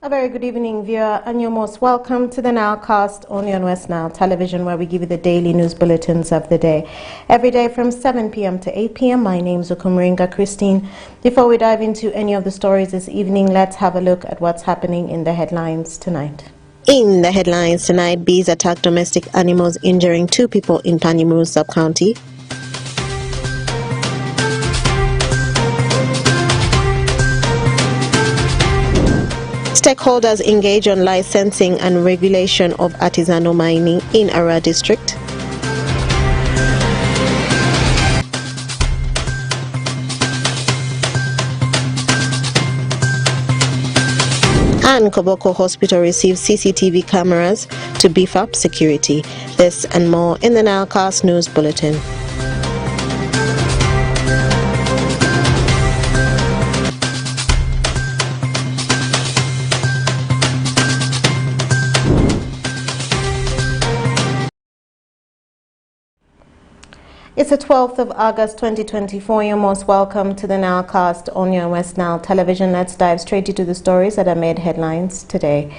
A very good evening, viewer, and you're most welcome to the Nilecast only on West Nile Television, where we give you the daily news bulletins of the day. Every day from 7 p.m. to 8 p.m. My name's Okumringa Christine. Before we dive into any of the stories this evening, let's have a look at what's happening in the headlines tonight. In the headlines tonight, bees attack domestic animals, injuring 2 people in Panyimuru sub-county. Stakeholders engage on licensing and regulation of artisanal mining in Ara district. And Koboko Hospital receives CCTV cameras to beef up security. This and more in the Nilecast News Bulletin. It's the 12th of August 2024. You're most welcome to the Nilecast on your West Nile Television. Let's dive straight into the stories that have made headlines today.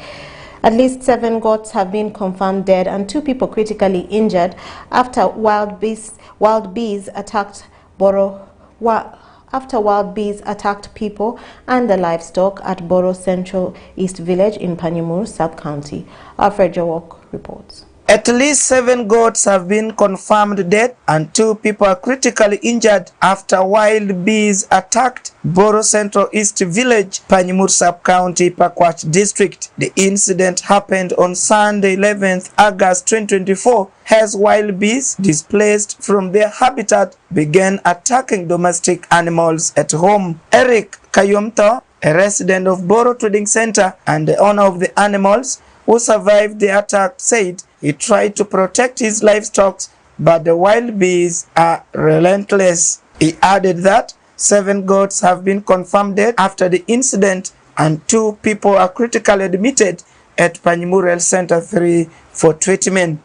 At least 7 goats have been confirmed dead and 2 people critically injured after wild bees attacked people and the livestock at Boro Central East Village in Panyimuru sub-county. Alfred Jawok reports. At least 7 goats have been confirmed dead and 2 people are critically injured after wild bees attacked Boro Central East Village, Panyimuru Sub-County, Pakwach District. The incident happened on Sunday, 11th August 2024, as wild bees displaced from their habitat began attacking domestic animals at home. Eric Kayomto, a resident of Boro Trading Center and the owner of the animals who survived the attack, said he tried to protect his livestock, but the wild bees are relentless. He added that 7 goats have been confirmed dead after the incident and 2 people are critically admitted at Panyimuru Health Center 3 for treatment.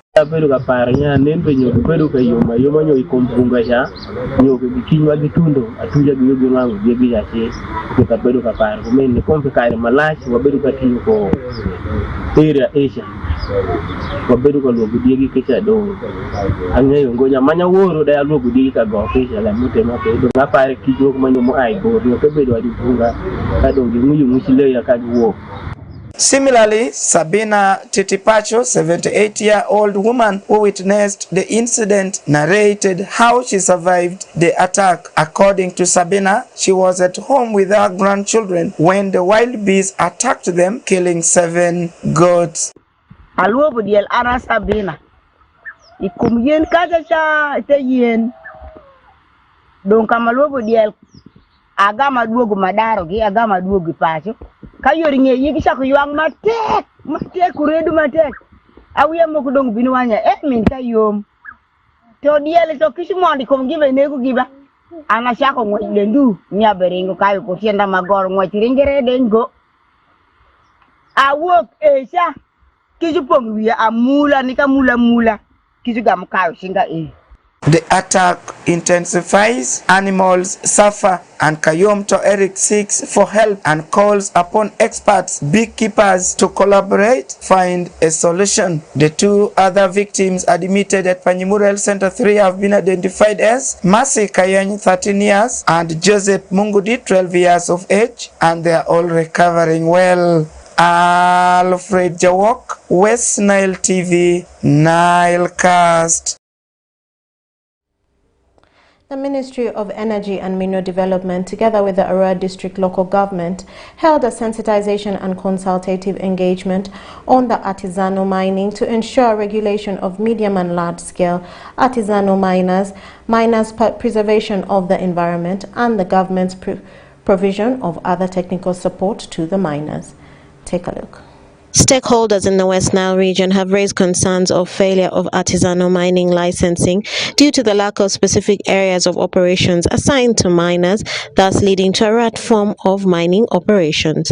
Area Asia wabedu kwa logo diegi kecha do angayo ngonya manya woro da logo diegi ka go kecha la mutema ke do ngapare kijo ko manyo mo ai go no kebedo adi bunga ka do nguyu musile ya ka wo. Similarly, Sabina Titipacho, 78-year-old woman who witnessed the incident, narrated how she survived the attack. According to Sabina, she was at home with her grandchildren when the wild bees attacked them, killing 7 goats. Alwo budiel ana Sabina. Ikum yen kaja cha te yen. Don kamalwo budiel agama duogo madaro gi agama duogo pacho. Kayori nge yiki shako yuang matek kuredu matek awiya moko dong binu wanya min kayom to diele to kishimondi kom gibe nego giba ana shako ngwe lendu nya beringo kayo ko tienda magor ngwe tiringere dengo awok esha kijupong wiya amula nika mula kijugam kayo shinga The attack intensifies, animals suffer, and Kayomto Eric seeks for help and calls upon experts, beekeepers to collaborate, find a solution. The 2 other victims admitted at Panyimuru Health Center 3 have been identified as Mercy Kayany, 13 years, and Joseph Mungudi, 12 years of age, and they are all recovering well. Alfred Jawok, West Nile TV, Nilecast. The Ministry of Energy and Mineral Development, together with the Ara District Local Government, held a sensitization and consultative engagement on the artisanal mining to ensure regulation of medium and large-scale artisanal miners' preservation of the environment, and the government's provision of other technical support to the miners. Take a look. Stakeholders in the West Nile region have raised concerns of failure of artisanal mining licensing due to the lack of specific areas of operations assigned to miners, thus leading to a rat form of mining operations.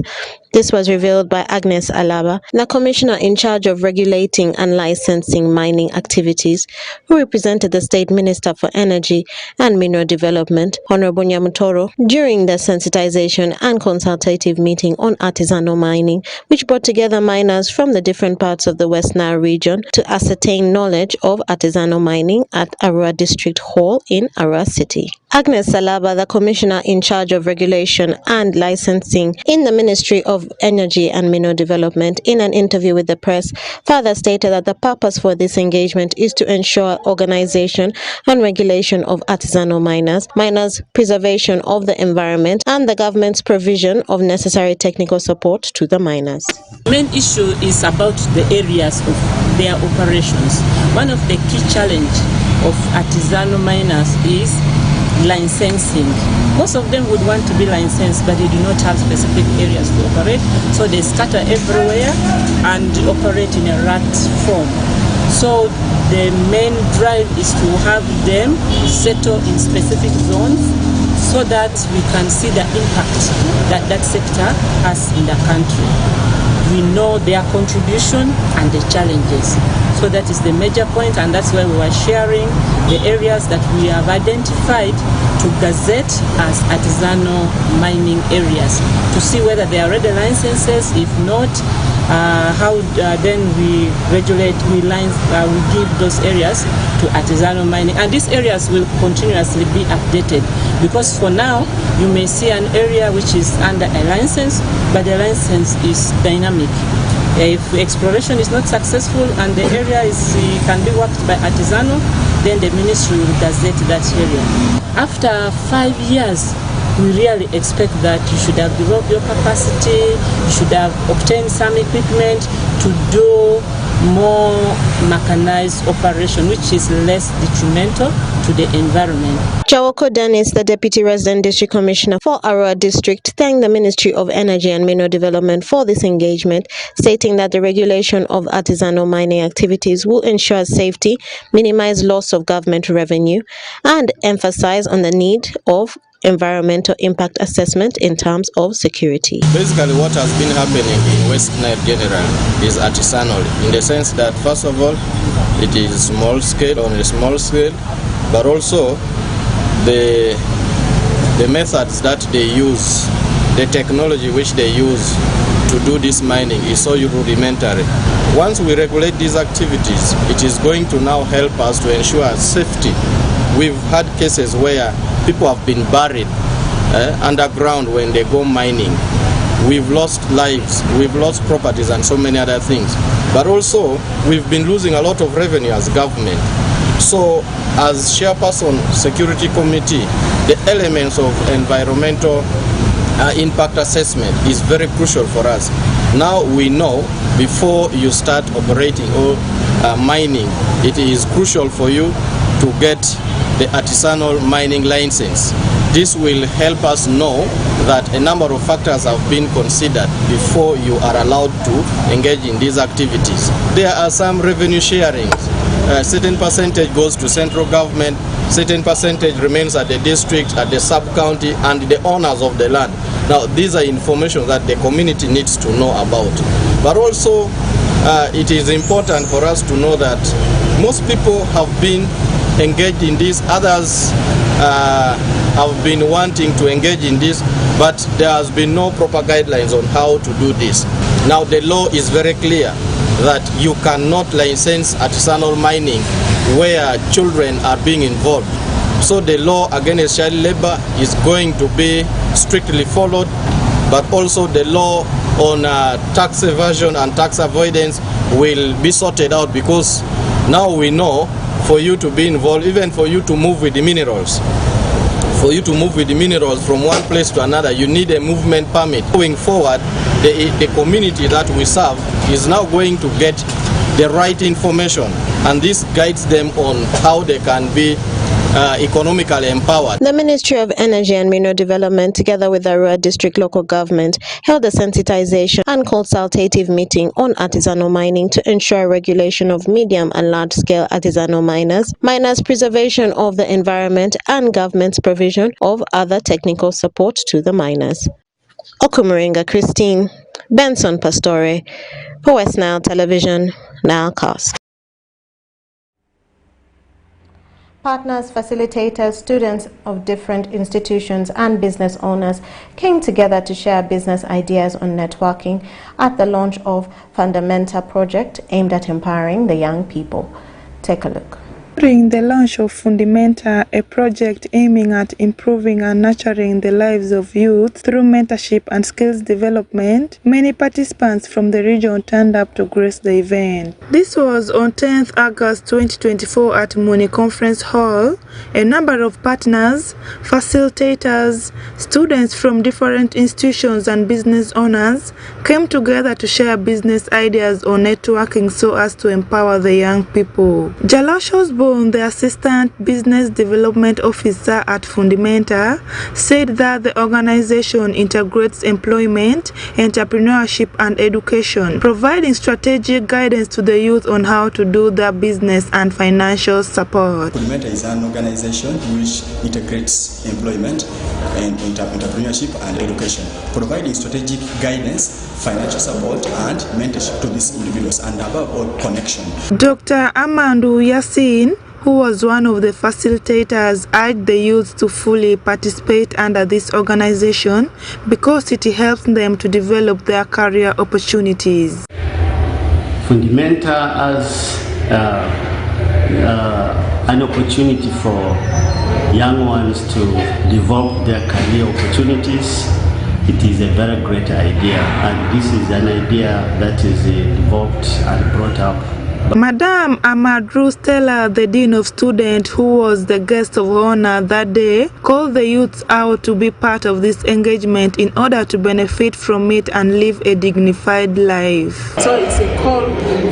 This was revealed by Agnes Alaba, the Commissioner in charge of regulating and licensing mining activities, who represented the State Minister for Energy and Mineral Development, Honorable Nyamutoro, during the sensitization and consultative meeting on artisanal mining, which brought together miners from the different parts of the West Nile region to ascertain knowledge of artisanal mining at Arua District Hall in Arua City. Agnes Salaba, the Commissioner in charge of regulation and licensing in the Ministry of Energy and Mineral Development, in an interview with the press, further stated that the purpose for this engagement is to ensure organization and regulation of artisanal miners' preservation of the environment, and the government's provision of necessary technical support to the miners. The main issue is about the areas of their operations. One of the key challenges of artisanal miners is licensing. Most of them would want to be licensed, but they do not have specific areas to operate, so they scatter everywhere and operate in a rat form. So the main drive is to have them settle in specific zones so that we can see the impact that that sector has in the country. We know their contribution and the challenges. So that is the major point, and that's why we were sharing the areas that we have identified to gazette as artisanal mining areas to see whether they are already licenses. If not, how then we regulate, we give those areas to artisanal mining, and these areas will continuously be updated, because for now you may see an area which is under a license, but the license is dynamic. If exploration is not successful and the area can be worked by artisanal, then the ministry will gazette that area. After 5 years, we really expect that you should have developed your capacity, you should have obtained some equipment to do more mechanized operation, which is less detrimental to the environment. Jawoko Dennis, the Deputy Resident District Commissioner for Arua District, thanked the Ministry of Energy and Mineral Development for this engagement, stating that the regulation of artisanal mining activities will ensure safety, minimize loss of government revenue, and emphasize on the need of environmental impact assessment in terms of security. Basically, what has been happening in West Nile general is artisanal, in the sense that, first of all, it is small scale, on a small scale, but also the methods that they use, the technology which they use to do this mining is so rudimentary. Once we regulate these activities, it is going to now help us to ensure safety. We've had cases where people have been buried underground when they go mining. We've lost lives, we've lost properties and so many other things. But also, we've been losing a lot of revenue as government. So, as chairperson security committee, the elements of environmental impact assessment is very crucial for us. Now we know, before you start operating or mining, it is crucial for you to get the artisanal mining license. This will help us know that a number of factors have been considered before you are allowed to engage in these activities. There are some revenue sharings. A certain percentage goes to central government, certain percentage remains at the district, at the sub-county, and the owners of the land. Now, these are information that the community needs to know about. But also, it is important for us to know that most people have been engaged in this, others have been wanting to engage in this, but there has been no proper guidelines on how to do this. Now, the law is very clear that you cannot license artisanal mining where children are being involved. So the law against child labor is going to be strictly followed, but also the law on tax evasion and tax avoidance will be sorted out, because now we know for you to be involved, even for you to move with the minerals, from one place to another, you need a movement permit. Going forward, the community that we serve is now going to get the right information, and this guides them on how they can be economically empowered. The Ministry of Energy and Mineral Development, together with the Arua District Local Government, held a sensitization and consultative meeting on artisanal mining to ensure regulation of medium and large-scale artisanal miners' preservation of the environment, and government's provision of other technical support to the miners. Okumuringa Christine, Benson Pastore, for West Nile Television, Nilecast. Partners, facilitators, students of different institutions and business owners came together to share business ideas on networking at the launch of Fundamenta project aimed at empowering the young people. Take a look. During the launch of Fundamenta, a project aiming at improving and nurturing the lives of youth through mentorship and skills development, many participants from the region turned up to grace the event. This was on 10th August 2024 at Muni Conference Hall. A number of partners, facilitators, students from different institutions and business owners came together to share business ideas on networking so as to empower the young people. Jalashos the Assistant Business Development Officer at Fundamenta, said that the organization integrates employment, entrepreneurship and education, providing strategic guidance to the youth on how to do their business and financial support. Fundamenta is an organization which integrates employment and entrepreneurship and education, providing strategic guidance, financial support and mentorship to these individuals, and above all, connection. Dr. Amandu Yassin, who was one of the facilitators, urged the youth to fully participate under this organization because it helps them to develop their career opportunities. Fundamenta as an opportunity for young ones to develop their career opportunities. It is a very great idea, and this is an idea that is developed and brought up. Madam Amadru Stella, the Dean of Students, who was the guest of honor that day, called the youths out to be part of this engagement in order to benefit from it and live a dignified life. So it's a call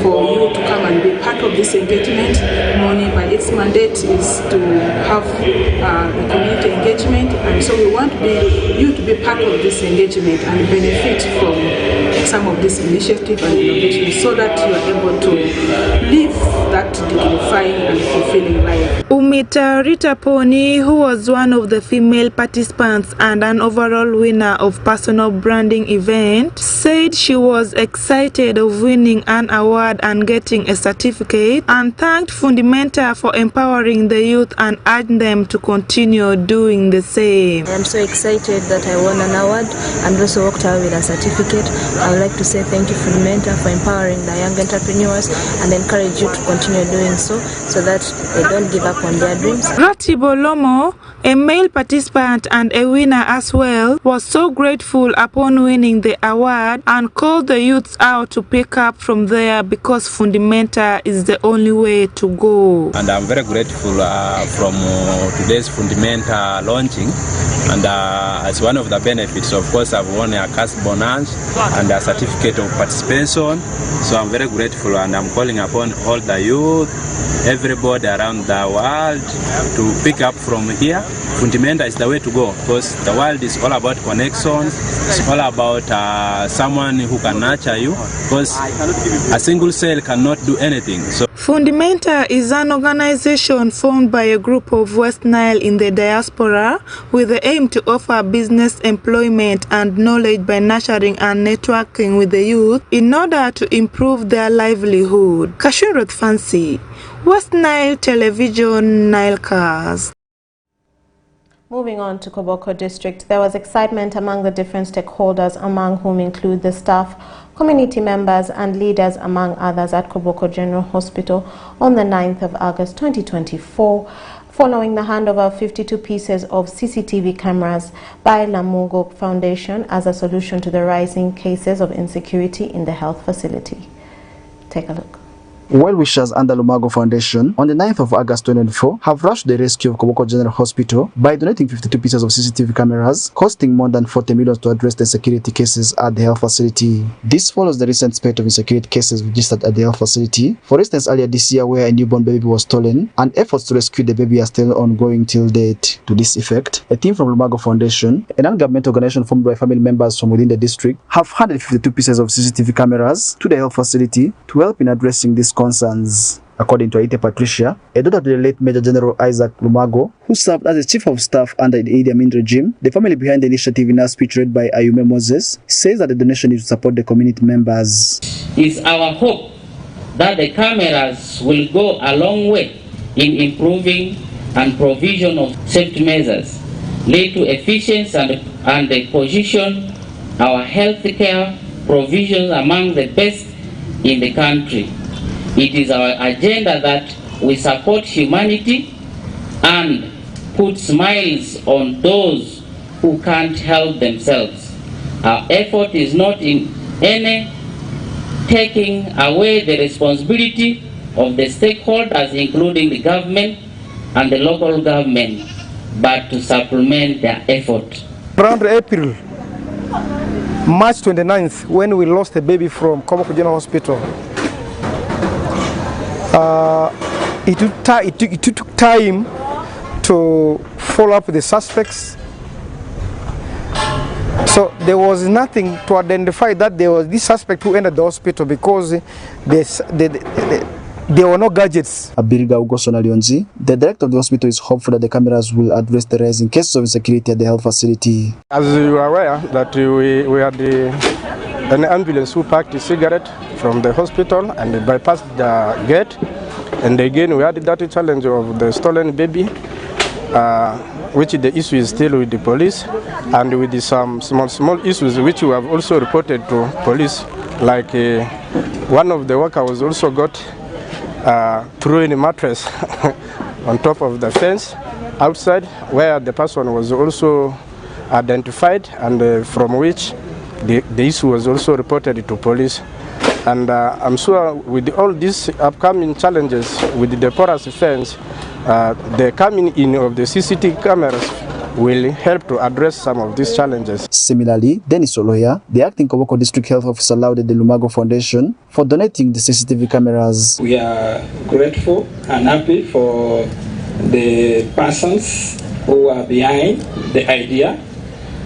for you to come and be part of this engagement. MONI, by its mandate, is to have a community engagement, and so we want you to be part of this engagement and benefit from some of this initiative and innovation so that you are able to live that dignified and fulfilling life. Umita Rita Pony, who was one of the female participants and an overall winner of personal branding event, said she was excited of winning an award and getting a certificate, and thanked Fundamenta for empowering the youth and urged them to continue doing the same. I am so excited that I won an award and also walked away with a certificate. I would like to say thank you Fundamenta for empowering the young entrepreneurs and encourage you to continue doing so that they don't give up on their dreams. Ratibo Lomo, a male participant and a winner as well, was so grateful upon winning the award and called the youths out to pick up from there because Fundamenta is the only way to go. And I'm very grateful from today's Fundamenta launching, and as one of the benefits, of course, I've won a cash bonus and a certificate of participation. So I'm very grateful, and I'm calling upon all the youth, everybody around the world to pick up from here. Fundamenta is the way to go because the world is all about connections. It's all about someone who can nurture you, because a single cell cannot do anything. So Fundamenta is an organization formed by a group of West Nile in the diaspora with the aim to offer business, employment and knowledge by nurturing and networking with the youth in order to improve their livelihood. Kashirot Fancy, West Nile Television, Nilecast. Moving on to Koboko District, there was excitement among the different stakeholders, among whom include the staff, community members and leaders, among others, at Koboko General Hospital on the 9th of August 2024, following the handover of 52 pieces of CCTV cameras by Lamungo Foundation as a solution to the rising cases of insecurity in the health facility. Take a look. Well-wishers under Lumago Foundation on the 9th of August 2024 have rushed the rescue of Koboko General Hospital by donating 52 pieces of CCTV cameras costing more than 40 million to address the insecurity cases at the health facility. This follows the recent spate of insecurity cases registered at the health facility. For instance, earlier this year where a newborn baby was stolen, and efforts to rescue the baby are still ongoing till date. To this effect, a team from Lumago Foundation, a non-government organization formed by family members from within the district, have handed 52 pieces of CCTV cameras to the health facility to help in addressing this concerns. According to Aite Patricia, a daughter to the late Major General Isaac Lumago, who served as the Chief of Staff under the Idi Amin regime, the family behind the initiative, in a speech read by Ayume Moses, says that the donation is to support the community members. It's our hope that the cameras will go a long way in improving and provision of safety measures, lead to efficiency and position our healthcare provisions among the best in the country. It is our agenda that we support humanity and put smiles on those who can't help themselves. Our effort is not in any taking away the responsibility of the stakeholders, including the government and the local government, but to supplement their effort. Around April, March 29th, when we lost a baby from Komoko General Hospital, it took time to follow up the suspects. So there was nothing to identify that there was this suspect who entered the hospital because there were no gadgets. Abiriga Ugosona Leonzi, the director of the hospital, is hopeful that the cameras will address the rising cases of insecurity at the health facility. As you are aware that we had an ambulance who packed a cigarette from the hospital and bypassed the gate. And again, we had that challenge of the stolen baby, which the issue is still with the police, and with some small issues which we have also reported to police, like one of the workers was also got thrown a mattress on top of the fence outside, where the person was also identified, and from which the issue was also reported to police. And I'm sure with all these upcoming challenges with the porous fence, the coming in of the CCTV cameras will help to address some of these challenges. Similarly, Dennis Oloya, the acting Koboko District Health Officer, lauded the Lumago Foundation for donating the CCTV cameras. We are grateful and happy for the persons who are behind the idea,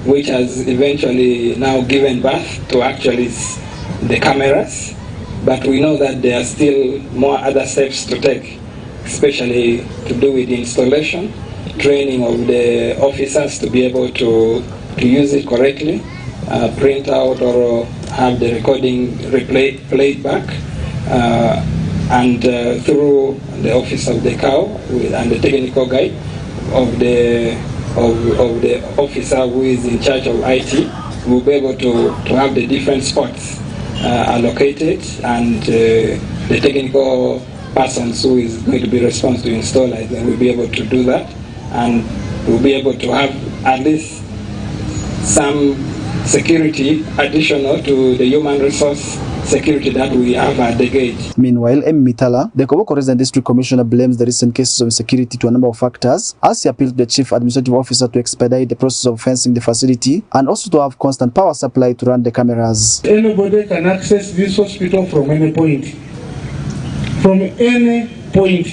which has eventually now given birth to actually the cameras. But we know that there are still more other steps to take, especially to do with the installation, training of the officers to be able to use it correctly, print out or have the recording played back, and through the office of the cow and the technical guide of the officer who is in charge of IT, will be able to have the different spots allocated, and the technical persons who is going to be responsible to install it, then will be able to do that, and we'll be able to have at least some security additional to the human resource security that we have at the gate. Meanwhile, M. Mitala, the Koboko Resident District Commissioner, blames the recent cases of insecurity to a number of factors, as he appealed to the Chief Administrative Officer to expedite the process of fencing the facility and also to have constant power supply to run the cameras. Anybody can access this hospital from any point. From any point.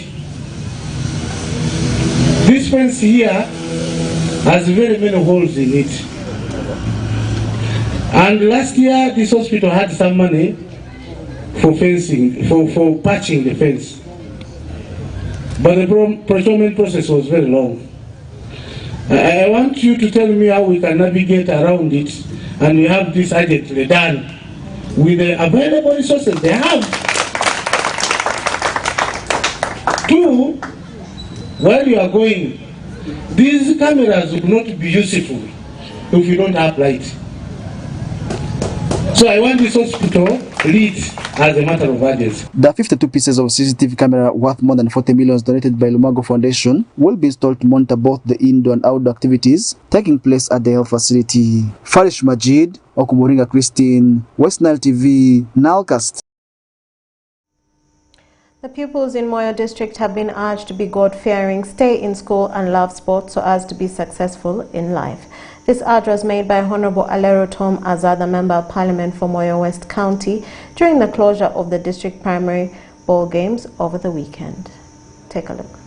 This fence here has very many holes in it. And last year, this hospital had some money for fencing, for patching the fence. But the procurement process was very long. I want you to tell me how we can navigate around it, and we have this urgently done with the available resources they have. Two, while you are going, these cameras would not be useful if you don't have light. So I want this hospital lit as a matter of urgency. The 52 pieces of CCTV camera worth more than 40 million donated by Lumago Foundation will be installed to monitor both the indoor and outdoor activities taking place at the health facility. Farish Majid, Okumuringa Christine, West Nile TV, Nilecast. The pupils in Moyo district have been urged to be God-fearing, stay in school and love sports so as to be successful in life. This urge was made by Honorable Alero Tom Azad, the Member of Parliament for Moyo West County, during the closure of the district primary ball games over the weekend. Take a look.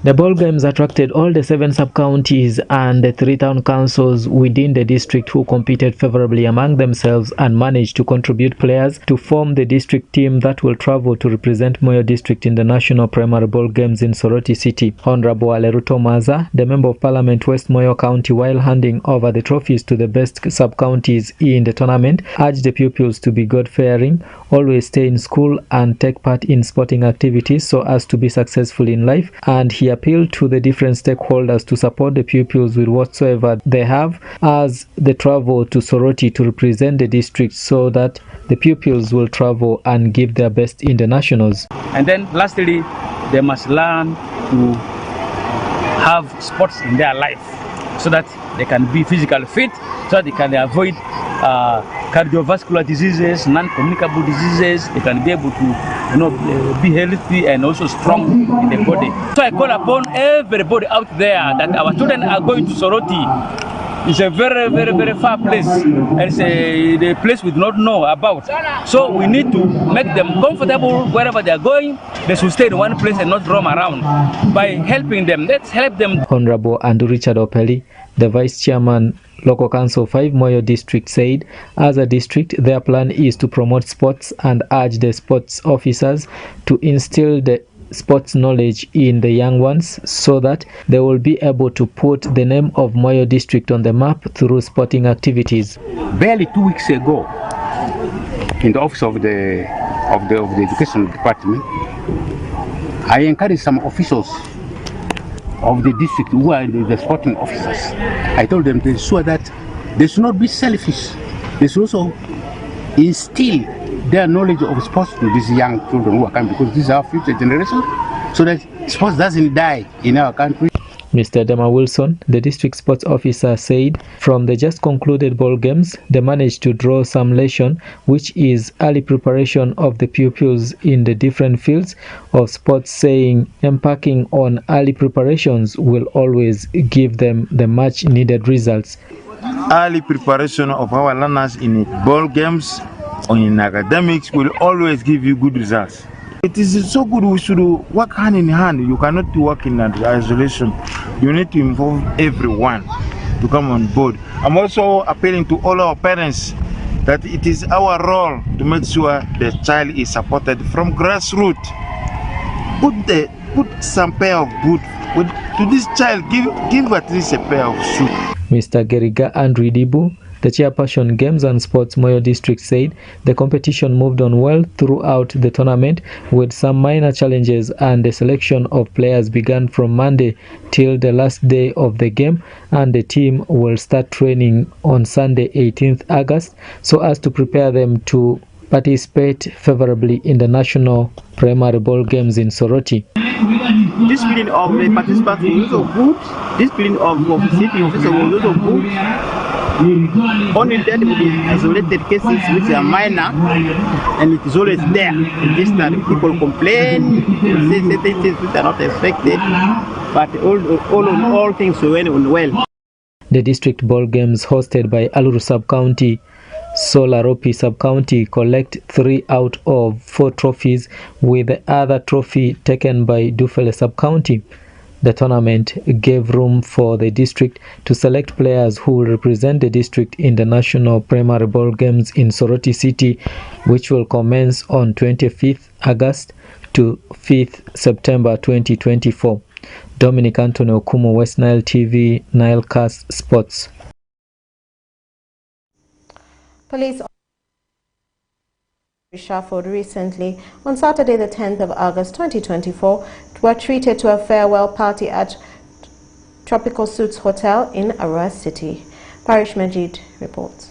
The ball games attracted all the 7 sub-counties and the 3 town councils within the district who competed favorably among themselves and managed to contribute players to form the district team that will travel to represent Moyo district in the national primary ball games in Soroti City. Honorable Aleruto Maza, the Member of Parliament West Moyo County, while handing over the trophies to the best sub-counties in the tournament, urged the pupils to be God-fearing, always stay in school and take part in sporting activities so as to be successful in life, and he appealed to the different stakeholders to support the pupils with whatsoever they have as they travel to Soroti to represent the district so that the pupils will travel and give their best in the nationals. And then lastly, they must learn to have sports in their life so that they can be physically fit, so that they can avoid cardiovascular diseases, non-communicable diseases. They can be able to, be healthy and also strong in the body. So I call upon everybody out there that our children are going to Soroti. It's a very, very, very far place, and it's a place we do not know about. So we need to make them comfortable wherever they are going. They should stay in one place and not roam around. By helping them, let's help them. Honorable Andrew Richard Opeli, the Vice Chairman, Local Council 5 Moyo District, said as a district their plan is to promote sports and urge the sports officers to instill the sports knowledge in the young ones so that they will be able to put the name of Moyo District on the map through sporting activities. Barely 2 weeks ago, in the office of the Education Department, I encouraged some officials of the district who are the sporting officers. I told them to ensure that they should not be selfish. They should also instill their knowledge of sports to these young children who are coming, because this is our future generation, so that sports doesn't die in our country. Mr. Dema Wilson, the district sports officer, said from the just concluded ball games, they managed to draw some lesson, which is early preparation of the pupils in the different fields of sports, saying embarking on early preparations will always give them the much needed results. Early preparation of our learners in ball games or in academics will always give you good results. It is so good we should work hand in hand. You cannot work in isolation. You need to involve everyone to come on board. I'm also appealing to all our parents that it is our role to make sure the child is supported from grassroots. Put some pair of boots to this child. Give at least a pair of shoes. Mr. Geriga Andrew Dibu, the chairperson Games and Sports Moyo District, said the competition moved on well throughout the tournament with some minor challenges, and the selection of players began from Monday till the last day of the game, and the team will start training on Sunday 18th August so as to prepare them to participate favorably in the national primary ball games in Soroti. Discipline of the participants was also good. Discipline of city officers was also good. Only that will be isolated cases which are minor, and it is always there. It's just that people complain, say certain things which are not expected, but all things went on well. The district ball games hosted by Aluru Sub-County, Solaropi Sub-County collect 3 out of 4 trophies, with the other trophy taken by Dufele Sub-County. The tournament gave room for the district to select players who will represent the district in the national primary ball games in Soroti City, which will commence on 25th August to 5th September 2024. Dominic Anthony Okumo, West Nile TV, Nilecast Sports. Police reshuffled recently on Saturday the 10th of August 2024 were treated to a farewell party at Tropical Suites Hotel in Arua City. Parish Majid reports.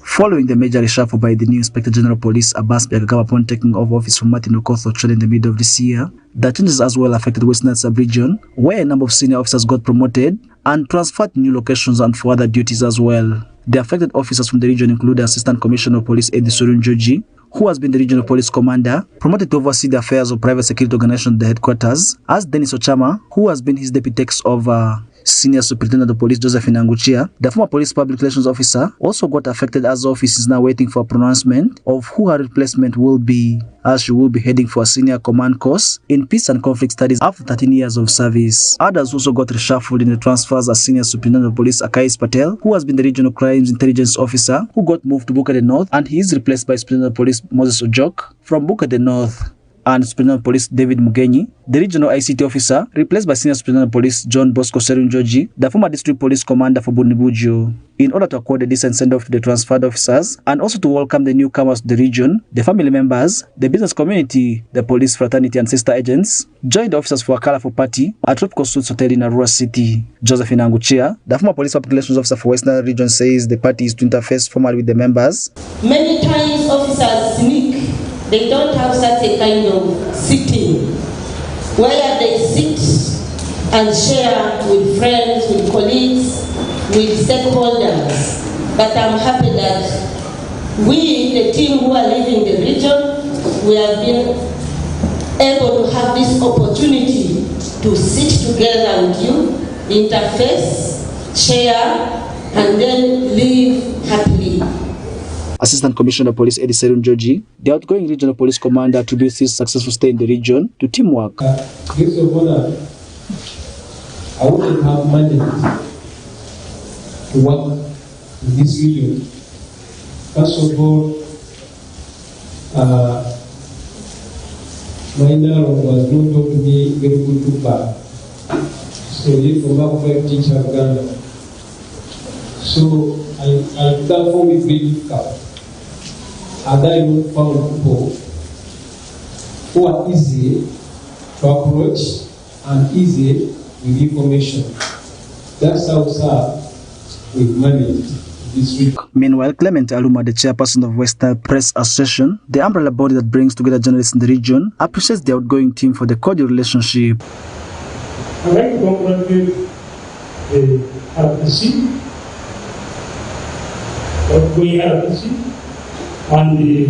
Following the major reshuffle by the new Inspector General Police Abbas Biagagaba upon taking over office from Martin Okoth Ochola in the middle of this year, the changes as well affected West Nile Sub-Region, where a number of senior officers got promoted and transferred to new locations and for other duties as well. The affected officers from the region include the Assistant Commissioner of Police Eddie Surun Joji, who has been the Regional Police Commander, promoted to oversee the affairs of private security organization at the headquarters, as Dennis Ochama, who has been his deputy takes over. Senior Superintendent of Police Josephine Anguchia, the former police public relations officer, also got affected as the office is now waiting for a pronouncement of who her replacement will be, as she will be heading for a senior command course in peace and conflict studies after 13 years of service. Others also got reshuffled in the transfers as Senior Superintendent of Police Akais Patel, who has been the Regional Crimes Intelligence Officer, who got moved to Bukade North, and he is replaced by Superintendent of Police Moses Ojok from Bukade North, and Superintendent of Police David Mugenyi, the Regional ICT Officer, replaced by Senior Superintendent of Police John Bosco Serunjoji, the former District Police Commander for Bunibujo. In order to accord a decent send-off to the transferred officers and also to welcome the newcomers to the region, the family members, the business community, the police fraternity and sister agents joined the officers for a colorful party at Tropical Suits Hotel in Arua City. Josephine Anguchia, the former police public relations officer for Western Region, says the party is to interface formally with the members. Many times officers sneak. They don't have such a kind of sitting where they sit and share with friends, with colleagues, with stakeholders. But I'm happy that we, the team who are leading the region, we have been able to have this opportunity to sit together with you, interface, share, and then live happily. Assistant Commissioner of Police Eddie Serunjoji, the outgoing regional police commander, attributes his successful stay in the region to teamwork. Guest of honor, I wouldn't have managed to work in this region. First of all, my narrow was not taught to me very good to back. So he from back five teacher Uganda. So I therefore with very difficult. And I not found people who are easy to approach and easy with information. That's how, sir, we've managed this week. Meanwhile, Clement Aluma, the chairperson of Western Press Association, the umbrella body that brings together journalists in the region, appreciates the outgoing team for the cordial relationship. I'd like to congratulate the RPC, outgoing RPC, and the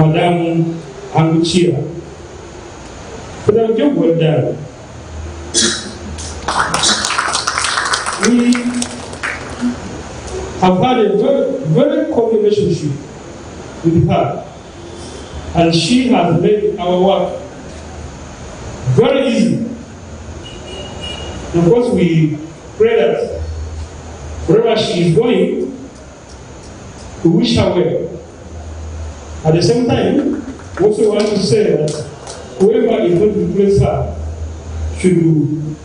Madam Anguchia for the job well done. We have had a very, very close relationship with her, and she has made our work very easy. Of course, we pray that wherever she is going, we wish her well. At the same time, we also want to say that whoever is going to replace her should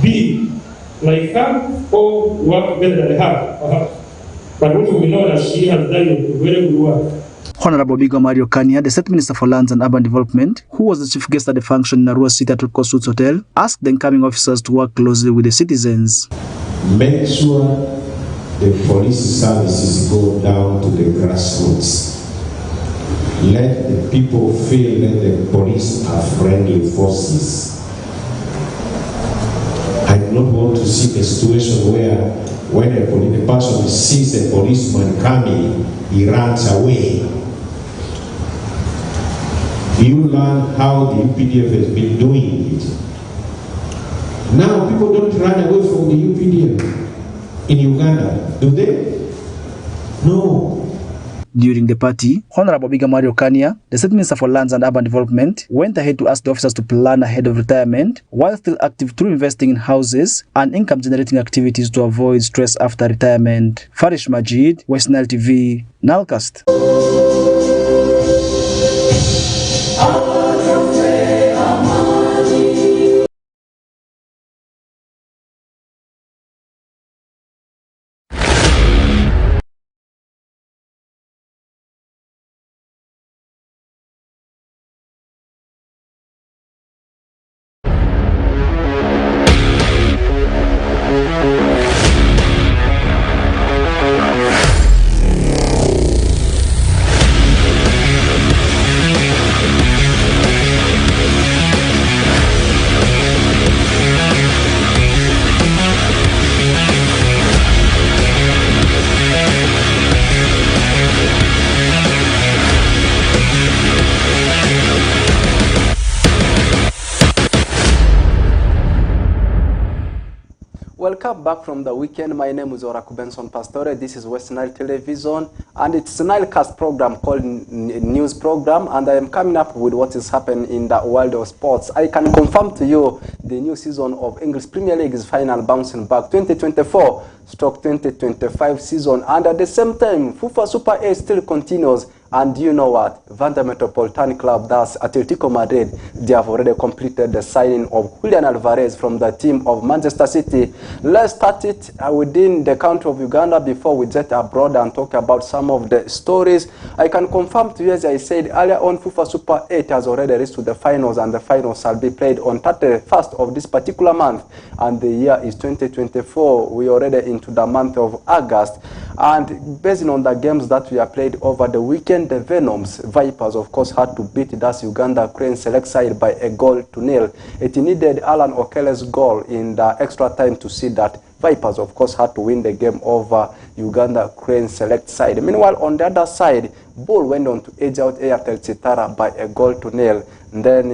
be like her or work better than her. But also we know that she has done very good work. Honorable Bigo Mario Kania, the State Minister for Lands and Urban Development, who was the chief guest at the function in Arua City at Tropical Suits Hotel, asked the incoming officers to work closely with the citizens. Make sure the police services go down to the grassroots. Let the people feel that the police are friendly forces. I do not want to see a situation where when a person sees a policeman coming, he runs away. You learn how the UPDF has been doing it. Now people don't run away from the UPDF in Uganda, do they? No. During the party, Honorable Biga Mario Kania, the State Minister for Lands and Urban Development, went ahead to ask the officers to plan ahead of retirement while still active through investing in houses and income-generating activities to avoid stress after retirement. Farish Majid, West Nile TV, Nalcast. Welcome back from the weekend. My name is Oraku Benson Pastore. This is West Nile Television, and it's a Nilecast program called News Program, and I am coming up with what is happening in the world of sports. I can confirm to you the new season of English Premier League is final bouncing back 2024/2025 season, and at the same time, FIFA Super 8 still continues. And you know what? Vanda Metropolitan Club, that's Atletico Madrid, they have already completed the signing of Julian Alvarez from the team of Manchester City. Let's start it within the country of Uganda before we jet abroad and talk about some of the stories. I can confirm to you, as I said earlier on, FIFA Super 8 has already reached to the finals, and the finals shall be played on 31st of this particular month. And the year is 2024. We are already into the month of August. And based on the games that we have played over the weekend, the Venoms, Vipers, of course, had to beat that Uganda Crane Select side by 1-0. It needed Alan Okele's goal in the extra time to see that Vipers, of course, had to win the game over Uganda Crane Select side. Meanwhile, on the other side, Bull went on to edge out Airtel Chitara by 1-0. And then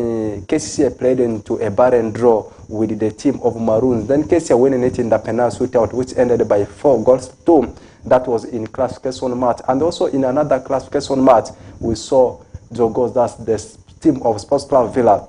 KCCA played into a barren draw with the team of Maroons. Then KCCA winning it in the penalty shootout, which ended by 4-2. That was in classification match. And also in another classification match, we saw Jogos, that's the team of Sports Club Villa,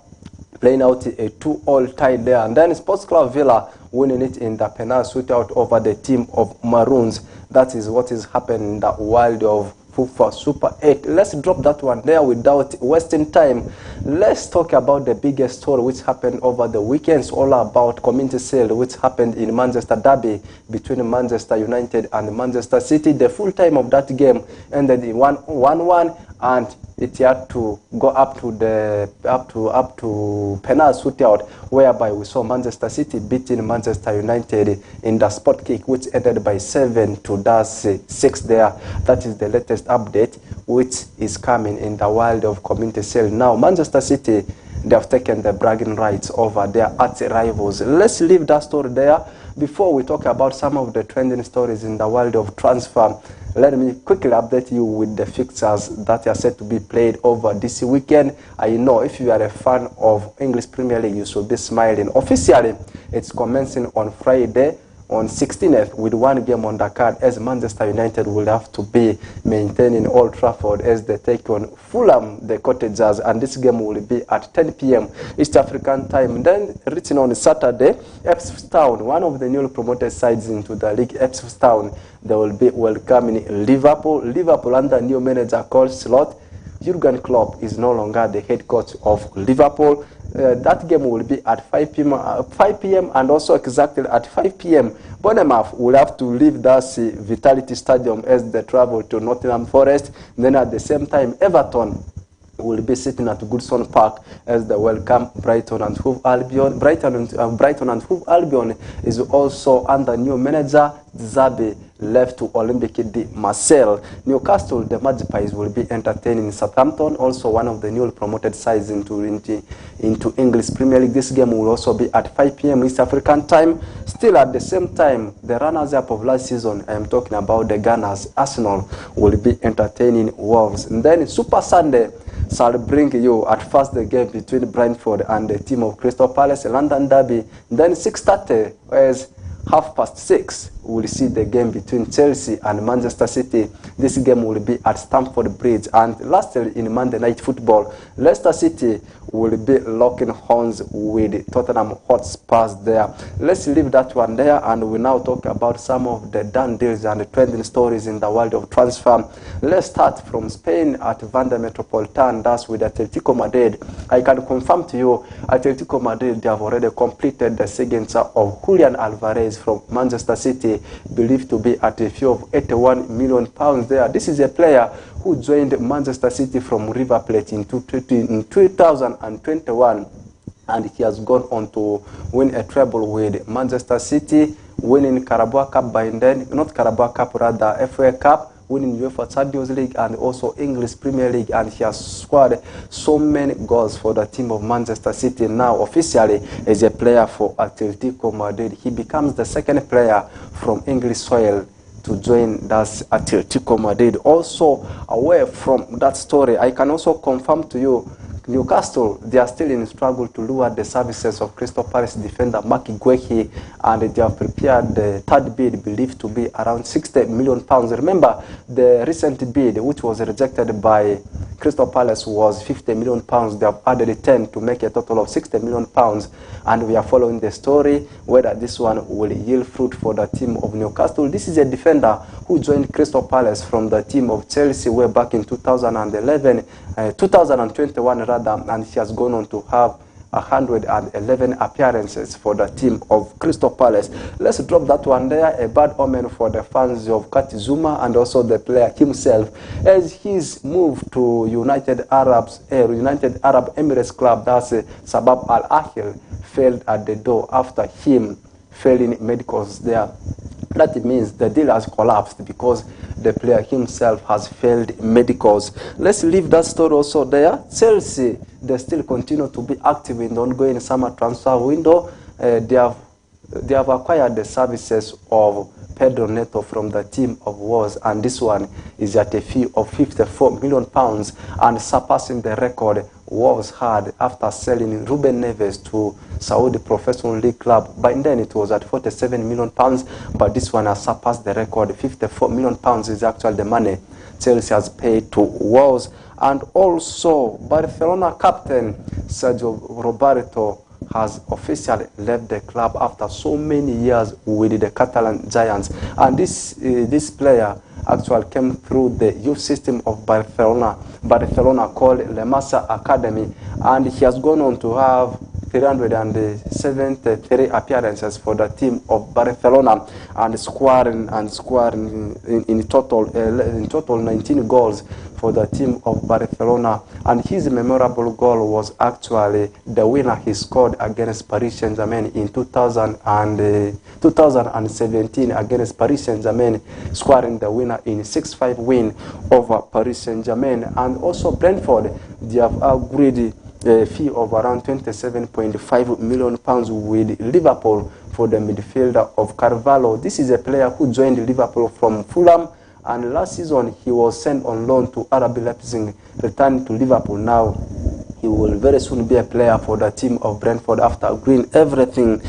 playing out a 2-2 tie there. And then Sports Club Villa winning it in the penalty shootout over the team of Maroons. That is what is happening in the world of FIFA Super 8. Let's drop that one there without wasting time. Let's talk about the biggest story which happened over the weekend. It's all about Community Shield, which happened in Manchester Derby between Manchester United and Manchester City. The full time of that game ended in 1-1, and it had to go up to penalty shootout, whereby we saw Manchester City beating Manchester United in the spot kick, which ended by 7-6 there. That is the latest update which is coming in the world of Community Shield. Now Manchester City, they have taken the bragging rights over their arch rivals. Let's leave that story there before we talk about some of the trending stories in the world of transfer. Let me quickly update you with the fixtures that are set to be played over this weekend. I know if you are a fan of English Premier League, you should be smiling. Officially, it's commencing on Friday, on 16th, with one game on the card, as Manchester United will have to be maintaining Old Trafford as they take on Fulham, the Cottagers, and this game will be at 10 p.m. East African time. Then, reaching on Saturday, Ipswich Town, one of the newly promoted sides into the league, Ipswich Town, they will be welcoming Liverpool. Liverpool under new manager called Slot. Jurgen Klopp is no longer the head coach of Liverpool. That game will be at 5 p.m. and also exactly at 5 p.m. Bournemouth will have to leave that Vitality Stadium as they travel to Nottingham Forest. Then at the same time, Everton will be sitting at Goodson Park as they welcome Brighton and Hove Albion. Brighton and Hove Albion is also under new manager Zabi, left to Olympique de Marseille. Newcastle, the Magpies, will be entertaining Southampton, also one of the newly promoted sides into English Premier League. This game will also be at 5 p.m. East African time. Still at the same time, the runners-up of last season, I am talking about the Gunners, Arsenal, will be entertaining Wolves. And then Super Sunday shall bring you at first the game between Brentford and the team of Crystal Palace, London Derby. Then 6:30, whereas 6:30, we'll see the game between Chelsea and Manchester City. This game will be at Stamford Bridge. And lastly, in Monday Night Football, Leicester City will be locking horns with Tottenham Hotspurs there. Let's leave that one there, and we now talk about some of the done deals and the trending stories in the world of transfer. Let's start from Spain at Vanda Metropolitan, that's with Atletico Madrid. I can confirm to you, Atletico Madrid, they have already completed the signature of Julian Alvarez from Manchester City, believed to be at a fee of £81 million there. This is a player who joined Manchester City from River Plate in 2021, and he has gone on to win a treble with Manchester City, winning Carabao Cup by then, not Carabao Cup, rather FA Cup, winning UEFA Champions League and also English Premier League, and he has scored so many goals for the team of Manchester City. Now officially as a player for Atletico Madrid, he becomes the second player from English soil to join that Atletico Madrid. Also, away from that story, I can also confirm to you Newcastle, they are still in struggle to lure the services of Crystal Palace defender Maki Guehi, and they have prepared the third bid believed to be around £60 million. Remember, the recent bid, which was rejected by Crystal Palace, was £50 million. They have added 10 to make a total of £60 million, and we are following the story whether this one will yield fruit for the team of Newcastle. This is a defender who joined Crystal Palace from the team of Chelsea way back in 2021 rather, and he has gone on to have 111 appearances for the team of Crystal Palace. Let's drop that one there. A bad omen for the fans of Kati Zuma and also the player himself, as his move to United Arab Emirates club, that's Sabab Al Ahil, failed at the door after him failing medicals there. That means the deal has collapsed because the player himself has failed medicals. Let's leave that story also there. Chelsea, they still continue to be active in the ongoing summer transfer window. They have acquired the services of Pedro Neto from the team of Wolves, and this one is at a fee of £54 million and surpassing the record Wolves had after selling Ruben Neves to Saudi Professional League club. By then it was at £47 million, but this one has surpassed the record. £54 million is actually the money Chelsea has paid to Wolves. And also Barcelona captain Sergio Roberto has officially left the club after so many years with the Catalan Giants. And this player actually came through the youth system of Barcelona called La Masia Academy, and he has gone on to have 373 appearances for the team of Barcelona and scoring in total 19 goals for the team of Barcelona. And his memorable goal was actually the winner he scored against Paris Saint-Germain in 2017 against Paris Saint-Germain, scoring the winner in 6-5 win over Paris Saint-Germain. And also Brentford, they have agreed a fee of around £27.5 million with Liverpool for the midfielder of Carvalho. This is a player who joined Liverpool from Fulham, and last season he was sent on loan to RB Leipzig, returning to Liverpool. Now he will very soon be a player for the team of Brentford after agreeing everything.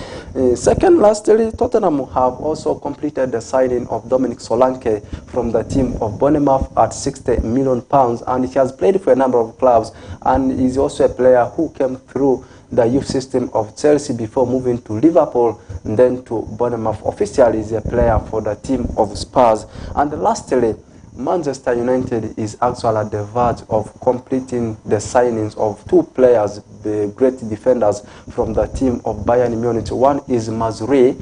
Second, lastly, Tottenham have also completed the signing of Dominic Solanke from the team of Bournemouth at £60 million, and he has played for a number of clubs, and is also a player who came through the youth system of Chelsea before moving to Liverpool and then to Bournemouth. Officially is a player for the team of Spurs. And lastly, Manchester United is actually at the verge of completing the signings of two players, the great defenders from the team of Bayern Munich. One is Mazraoui,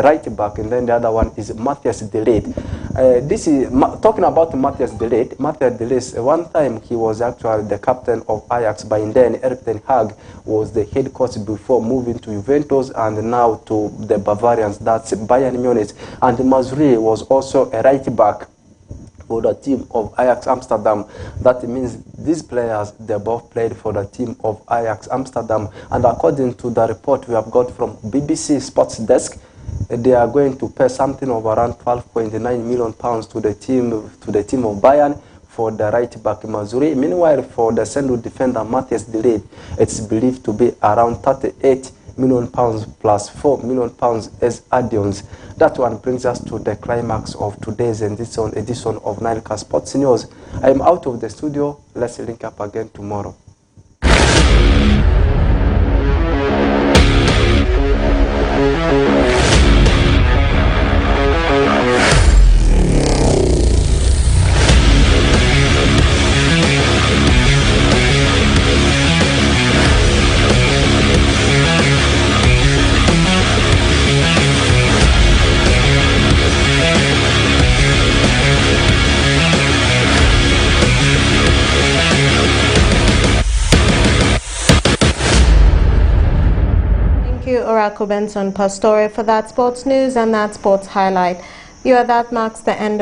right back, and then the other one is Matthias de Ligt. This is talking about Matthias de Ligt. Matthias de Ligt, one time he was actually the captain of Ajax. By then, Erik ten Hag was the head coach before moving to Juventus and now to the Bavarians, that's Bayern Munich. And Mazraoui was also a right back for the team of Ajax Amsterdam. That means these players, they both played for the team of Ajax Amsterdam. And according to the report we have got from BBC Sports Desk, they are going to pay something of around £12.9 million to the team of Bayern for the right back Mazraoui. Meanwhile, for the central defender Matthias de Ligt, it's believed to be around £38 million plus £4 million as add-ons. That one brings us to the climax of today's edition of NILE Sports News. I am out of the studio. Let's link up again tomorrow. Oracle Benson Pastore for that sports news and that sports highlight. That marks the end of